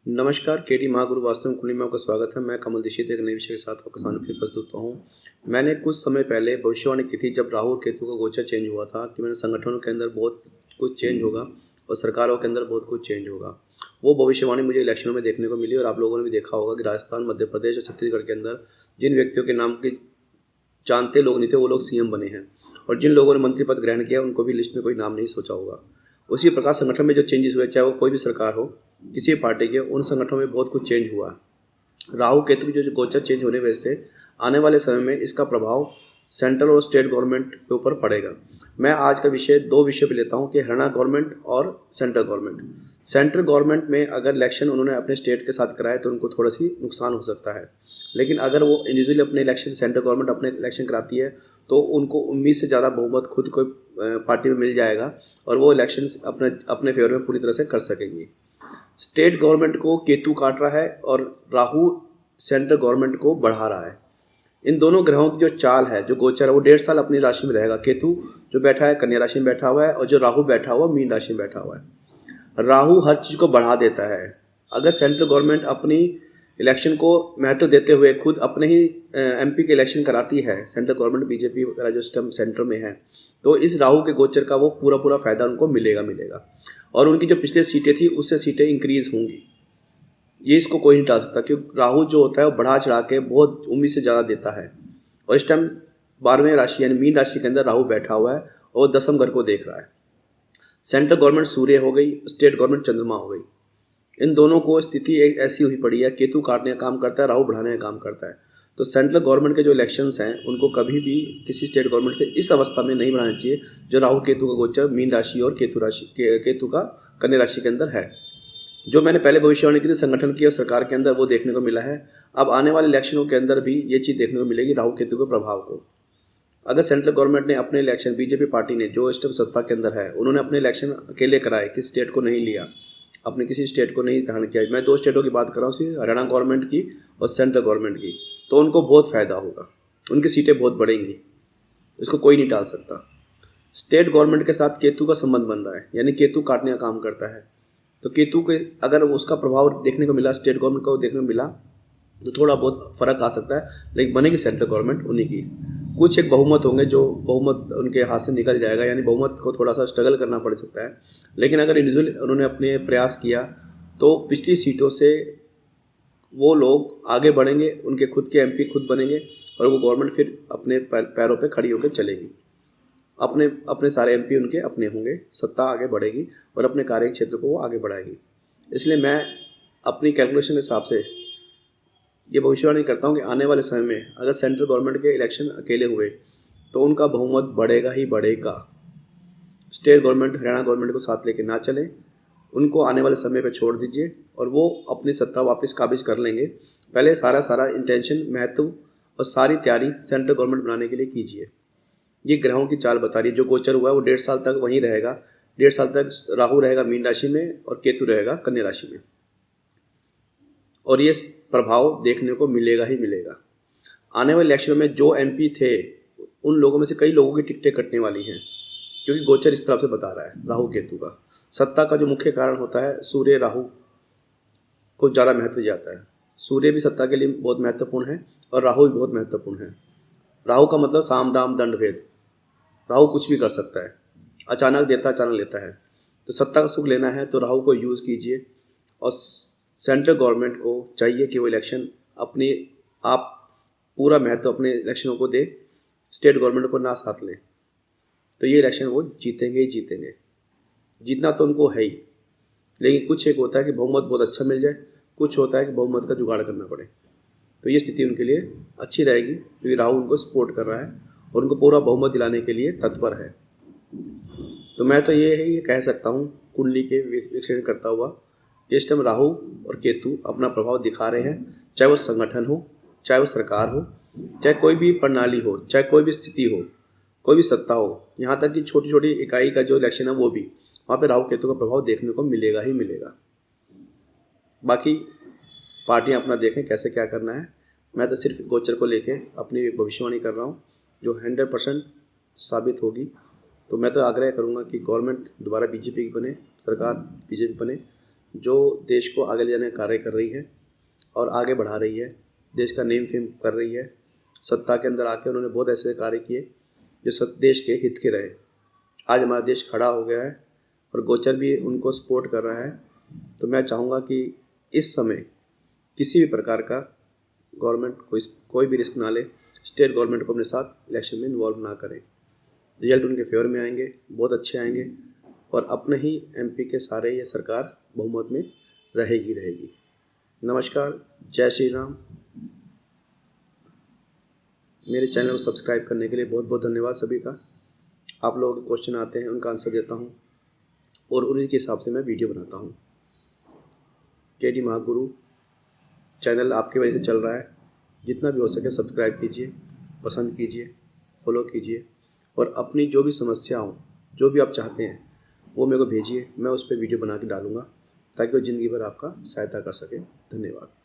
नमस्कार, केडी महागुरु वास्तु कुंडली में आपका स्वागत है। मैं कमल दीक्षित एक नए विषय के साथ आपके सामने फिर प्रस्तुत हुआ हूँ। मैंने कुछ समय पहले भविष्यवाणी की थी जब राहु और केतु का गोचर चेंज हुआ था कि मैंने संगठनों के अंदर बहुत कुछ चेंज होगा और सरकारों के अंदर बहुत कुछ चेंज होगा। वो भविष्यवाणी मुझे इलेक्शनों में देखने को मिली और आप लोगों ने भी देखा होगा कि राजस्थान, मध्य प्रदेश और छत्तीसगढ़ के अंदर जिन व्यक्तियों के नाम की जानते लोग नहीं थे वो लोग सीएम बने हैं और जिन लोगों ने मंत्री पद ग्रहण किया उनको भी लिस्ट में कोई नाम नहीं सोचा होगा। उसी प्रकार संगठन में जो चेंजेस हुए, चाहे वो कोई भी सरकार हो, किसी भी पार्टी के, उन संगठनों में बहुत कुछ चेंज हुआ। राहु केतु की जो गोचर चेंज होने वजह से आने वाले समय में इसका प्रभाव सेंट्रल और स्टेट गवर्नमेंट के ऊपर पड़ेगा। मैं आज का विषय दो विषय पे लेता हूँ कि हरियाणा गवर्नमेंट और सेंट्रल गवर्नमेंट। सेंट्रल गवर्नमेंट में अगर इलेक्शन उन्होंने अपने स्टेट के साथ कराए तो उनको थोड़ा सी नुकसान हो सकता है, लेकिन अगर वो इंडिविजुअली अपने इलेक्शन, सेंट्रल गवर्नमेंट अपने इलेक्शन कराती है तो उनको उम्मीद से ज़्यादा बहुमत खुद को पार्टी में मिल जाएगा और वो इलेक्शन अपने अपने फेवर में पूरी तरह से कर सकेंगी। स्टेट गवर्नमेंट को केतु काट रहा है और राहु सेंट्रल गवर्नमेंट को बढ़ा रहा है। इन दोनों ग्रहों की जो चाल है, जो गोचर है, वो 1.5 साल अपनी राशि में रहेगा। केतु जो बैठा है कन्या राशि में बैठा हुआ है और जो राहु बैठा हुआ मीन राशि में बैठा हुआ है। राहु हर चीज़ को बढ़ा देता है। अगर सेंट्रल गवर्नमेंट अपनी इलेक्शन को महत्व देते हुए खुद अपने ही एमपी के इलेक्शन कराती है, सेंट्रल गवर्नमेंट बीजेपी वाला जो सिस्टम सेंटर में है, तो इस राहु के गोचर का वो पूरा फायदा उनको मिलेगा और उनकी जो पिछले सीटें थी उससे सीटें इंक्रीज होंगी। ये इसको कोई नहीं टाल सकता क्योंकि राहु जो होता है वो बढ़ा चढ़ा के बहुत उम्मीद से ज़्यादा देता है। और इस टाइम 12वें राशि यानी मीन राशि के अंदर राहु बैठा हुआ है और 10वें घर को देख रहा है। सेंट्रल गवर्नमेंट सूर्य हो गई, स्टेट गवर्नमेंट चंद्रमा हो गई। इन दोनों को स्थिति एक ऐसी हुई पड़ी है, केतु काटने का काम करता है, राहु बढ़ाने का काम करता है। तो सेंट्रल गवर्नमेंट के जो इलेक्शंस हैं उनको कभी भी किसी स्टेट गवर्नमेंट से इस अवस्था में नहीं बढ़ाना चाहिए जो राहु केतु का गोचर मीन राशि और केतु का कन्या राशि के अंदर है। जो मैंने पहले भविष्यवाणी की थी संगठन की और सरकार के अंदर, वो देखने को मिला है। अब आने वाले इलेक्शनों के अंदर भी ये चीज़ देखने को मिलेगी राहु केतु के प्रभाव को। अगर सेंट्रल गवर्नमेंट ने अपने इलेक्शन, बीजेपी पार्टी ने जो इस टाइम सत्ता के अंदर है, उन्होंने अपने इलेक्शन अकेले कराए, किसी स्टेट को नहीं लिया, अपने किसी स्टेट को नहीं धारण किया। मैं दो स्टेटों की बात कर रहा हूँ, हरियाणा गवर्नमेंट की और सेंट्रल गवर्नमेंट की, तो उनको बहुत फ़ायदा होगा, उनकी सीटें बहुत बढ़ेंगी, इसको कोई नहीं टाल सकता। स्टेट गवर्नमेंट के साथ केतु का संबंध बन रहा है, यानी केतु काटने का काम करता है। तो केतु के अगर उसका प्रभाव देखने को मिला, स्टेट गवर्नमेंट को देखने को मिला, तो थोड़ा बहुत फ़र्क आ सकता है, लेकिन बनेगी सेंट्रल गवर्नमेंट उन्हीं की। कुछ एक बहुमत होंगे जो बहुमत उनके हाथ से निकल जाएगा, यानी बहुमत को थोड़ा सा स्ट्रगल करना पड़ सकता है। लेकिन अगर इंडिविजुअल उन्होंने अपने प्रयास किया तो पिछली सीटों से वो लोग आगे बढ़ेंगे, उनके खुद के एमपी खुद बनेंगे और वो गवर्नमेंट फिर अपने पैरों पे खड़ी होकर चलेगी। अपने अपने सारे एमपी उनके अपने होंगे, सत्ता आगे बढ़ेगी और अपने कार्य क्षेत्र को वो आगे बढ़ाएगी। इसलिए मैं अपनी कैलकुलेशन के हिसाब से ये भविष्यवाणी करता हूँ कि आने वाले समय में अगर सेंट्रल गवर्नमेंट के इलेक्शन अकेले हुए तो उनका बहुमत बढ़ेगा ही बढ़ेगा। स्टेट गवर्नमेंट, हरियाणा गवर्नमेंट को साथ लेके ना चलें, उनको आने वाले समय पे छोड़ दीजिए और वो अपनी सत्ता वापस काबिज कर लेंगे। पहले सारा इंटेंशन, महत्व और सारी तैयारी सेंट्रल गवर्नमेंट बनाने के लिए कीजिए। ये ग्रहों की चाल बता रही है। जो गोचर हुआ है वो 1.5 साल तक वहीं रहेगा। 1.5 साल तक राहु रहेगा मीन राशि में और केतु रहेगा कन्या राशि में, और ये प्रभाव देखने को मिलेगा ही मिलेगा। आने वाले इलेक्शन में जो एमपी थे उन लोगों में से कई लोगों की टिकटें कटने वाली हैं, क्योंकि गोचर इस तरफ से बता रहा है राहु केतु का। सत्ता का जो मुख्य कारण होता है, सूर्य राहु को ज़्यादा महत्व जाता है। सूर्य भी सत्ता के लिए बहुत महत्वपूर्ण है और राहु भी बहुत महत्वपूर्ण है। राहु का मतलब साम दाम दंड भेद। राहु कुछ भी कर सकता है, अचानक देता अचानक लेता है। तो सत्ता का सुख लेना है तो राहु को यूज़ कीजिए और सेंट्रल गवर्नमेंट को चाहिए कि वो इलेक्शन अपनी आप पूरा महत्व अपने इलेक्शनों को दे, स्टेट गवर्नमेंट को ना साथ लें, तो ये इलेक्शन वो जीतेंगे ही जीतेंगे। जीतना तो उनको है ही, लेकिन कुछ एक होता है कि बहुमत बहुत अच्छा मिल जाए, कुछ होता है कि बहुमत का जुगाड़ करना पड़े। तो ये स्थिति उनके लिए अच्छी रहेगी क्योंकि राहु उनको सपोर्ट कर रहा है और उनको पूरा बहुमत दिलाने के लिए तत्पर है। तो मैं तो ये कह सकता हूँ कुंडली के विश्लेषण करता हुआ कि इस टाइम राहु और केतु अपना प्रभाव दिखा रहे हैं, चाहे वो संगठन हो, चाहे वो सरकार हो, चाहे कोई भी प्रणाली हो, चाहे कोई भी स्थिति हो, कोई भी सत्ता हो, यहाँ तक कि छोटी छोटी इकाई का जो इलेक्शन है वो भी, वहाँ पे राहु केतु का प्रभाव देखने को मिलेगा ही मिलेगा। बाकी पार्टियाँ अपना देखें कैसे क्या करना है। मैं तो सिर्फ गोचर को लेके अपनी भविष्यवाणी कर रहा हूँ जो 100% साबित होगी। तो मैं तो आग्रह करूँगा कि गवर्नमेंट दोबारा बीजेपी की बने, सरकार बीजेपी बने, जो देश को आगे ले जाने का कार्य कर रही है और आगे बढ़ा रही है, देश का नेम फेम कर रही है। सत्ता के अंदर आके उन्होंने बहुत ऐसे कार्य किए जो देश के हित के रहे। आज हमारा देश खड़ा हो गया है और गोचर भी उनको सपोर्ट कर रहा है। तो मैं चाहूँगा कि इस समय किसी भी प्रकार का गवर्नमेंट कोई भी रिस्क ना ले, स्टेट गवर्नमेंट को अपने साथ इलेक्शन में इन्वॉल्व ना करें। रिजल्ट उनके फेवर में आएंगे, बहुत अच्छे आएंगे और अपने ही एमपी के सारे ये सरकार बहुमत में रहेगी। नमस्कार, जय श्री राम। मेरे चैनल को सब्सक्राइब करने के लिए बहुत बहुत धन्यवाद सभी का। आप लोगों के क्वेश्चन आते हैं, उनका आंसर देता हूँ और उन्हीं के हिसाब से मैं वीडियो बनाता हूँ। केडी महागुरु चैनल आपकी वजह से चल रहा है। जितना भी हो सके सब्सक्राइब कीजिए, पसंद कीजिए, फॉलो कीजिए और अपनी जो भी समस्या हो, जो भी आप चाहते हैं वो मेरे को भेजिए। मैं उस पर वीडियो बना के डालूँगा ताकि वो ज़िंदगी भर आपका सहायता कर सके। धन्यवाद।